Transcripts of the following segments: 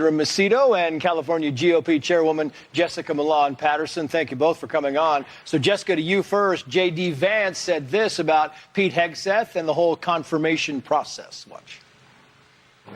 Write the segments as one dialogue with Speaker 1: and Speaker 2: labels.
Speaker 1: Macedo and California GOP Chairwoman Jessica Milan Patterson. Thank you both for coming on. So, Jessica, to you first. J.D. Vance said this about Pete Hegseth and the whole confirmation process. Watch.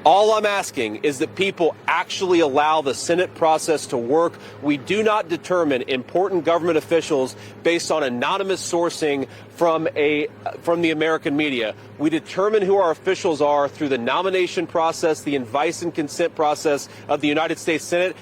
Speaker 2: All I'm asking is that people actually allow the Senate process to work. We do not determine important government officials based on anonymous sourcing from the American media. We determine who our officials are through the nomination process, the advice and consent process of the United States Senate.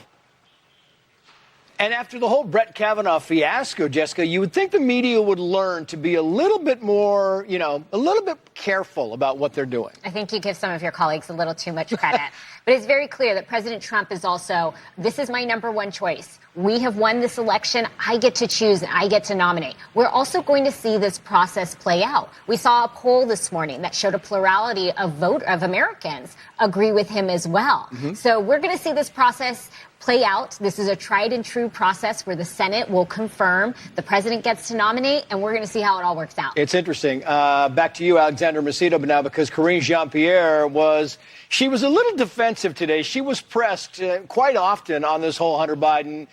Speaker 1: And after the whole Brett Kavanaugh fiasco, Jessica, you would think the media would learn to be a little bit more, a little bit careful about what they're doing.
Speaker 3: I think you give some of your colleagues a little too much credit. But it's very clear that President Trump is also, this is my number one choice. We have won this election. I get to choose and I get to nominate. We're also going to see this process play out. We saw a poll this morning that showed a plurality of Americans agree with him as well. So we're going to see this process play out. This is a tried and true process where the Senate will confirm, the president gets to nominate, and we're going to see how it all works out.
Speaker 1: It's interesting. Back to you, Alexandra Macedo, but now because Karine Jean-Pierre was a little defensive today. She was pressed quite often on this whole Hunter Biden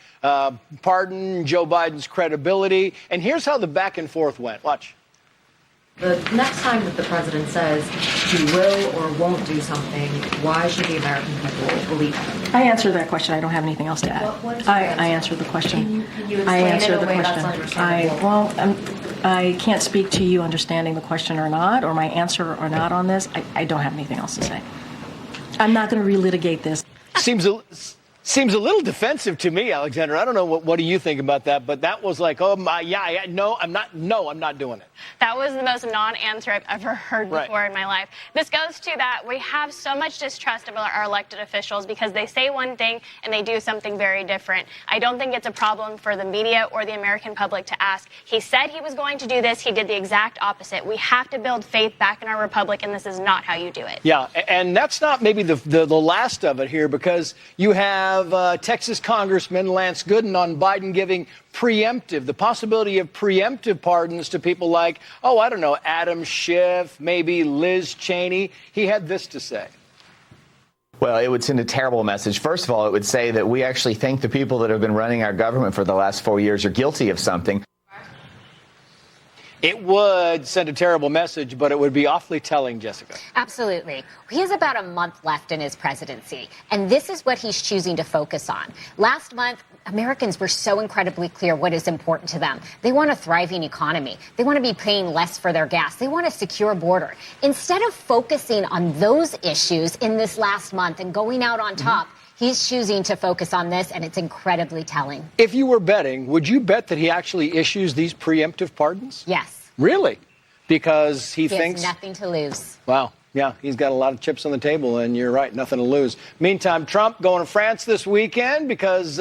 Speaker 1: pardon, Joe Biden's credibility. And here's how the back and forth went. Watch.
Speaker 4: The next time that the president says he will or won't do something, why should the American people believe him?
Speaker 5: I answered that question. I don't have anything else to add. I answered the question.
Speaker 4: Can you explain it in a way that's understandable?
Speaker 5: I can't speak to you understanding the question or not, or my answer or not on this. I don't have anything else to say. I'm not going to relitigate this.
Speaker 1: Seems a little defensive to me, Alexandra. I don't know what do you think about that, but that was like, oh my, yeah, no, I'm not doing it.
Speaker 6: That was the most non-answer I've ever heard before in my life. This goes to that we have so much distrust of our elected officials because they say one thing and they do something very different. I don't think it's a problem for the media or the American public to ask. He said he was going to do this. He did the exact opposite. We have to build faith back in our republic, and this is not how you do it.
Speaker 1: Yeah, and that's not maybe the last of it here, because you have Texas Congressman Lance Gooden on Biden giving the possibility of preemptive pardons to people like, Adam Schiff, maybe Liz Cheney. He had this to say.
Speaker 7: Well, it would send a terrible message. First of all, it would say that we actually think the people that have been running our government for the last 4 years are guilty of something.
Speaker 1: It would send a terrible message, but it would be awfully telling, Jessica.
Speaker 3: Absolutely. He has about a month left in his presidency, and this is what he's choosing to focus on. Last month, Americans were so incredibly clear what is important to them. They want a thriving economy. They want to be paying less for their gas. They want a secure border. Instead of focusing on those issues in this last month and going out on top, he's choosing to focus on this, and it's incredibly telling.
Speaker 1: If you were betting, would you bet that he actually issues these preemptive pardons?
Speaker 3: Yes.
Speaker 1: Really? Because he thinks...
Speaker 3: He has nothing to lose.
Speaker 1: Wow. Yeah, he's got a lot of chips on the table, and you're right, nothing to lose. Meantime, Trump going to France this weekend because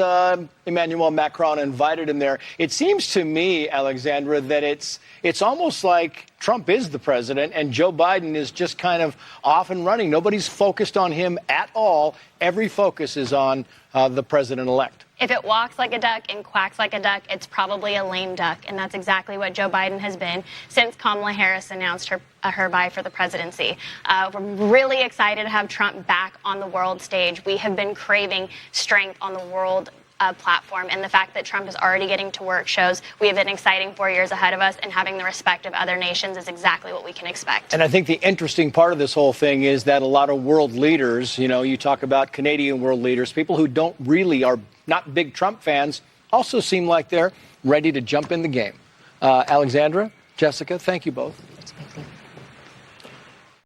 Speaker 1: Emmanuel Macron invited him there. It seems to me, Alexandra, that it's almost like Trump is the president and Joe Biden is just kind of off and running. Nobody's focused on him at all. Every focus is on the president-elect.
Speaker 6: If it walks like a duck and quacks like a duck, it's probably a lame duck. And that's exactly what Joe Biden has been since Kamala Harris announced her bye for the presidency. We're really excited to have Trump back on the world stage. We have been craving strength on the world platform. And the fact that Trump is already getting to work shows we have an exciting 4 years ahead of us, and having the respect of other nations is exactly what we can expect.
Speaker 1: And I think the interesting part of this whole thing is that a lot of world leaders, you talk about Canadian world leaders, people who don't really are not big Trump fans, also seem like they're ready to jump in the game. Alexandra, Jessica, thank you both.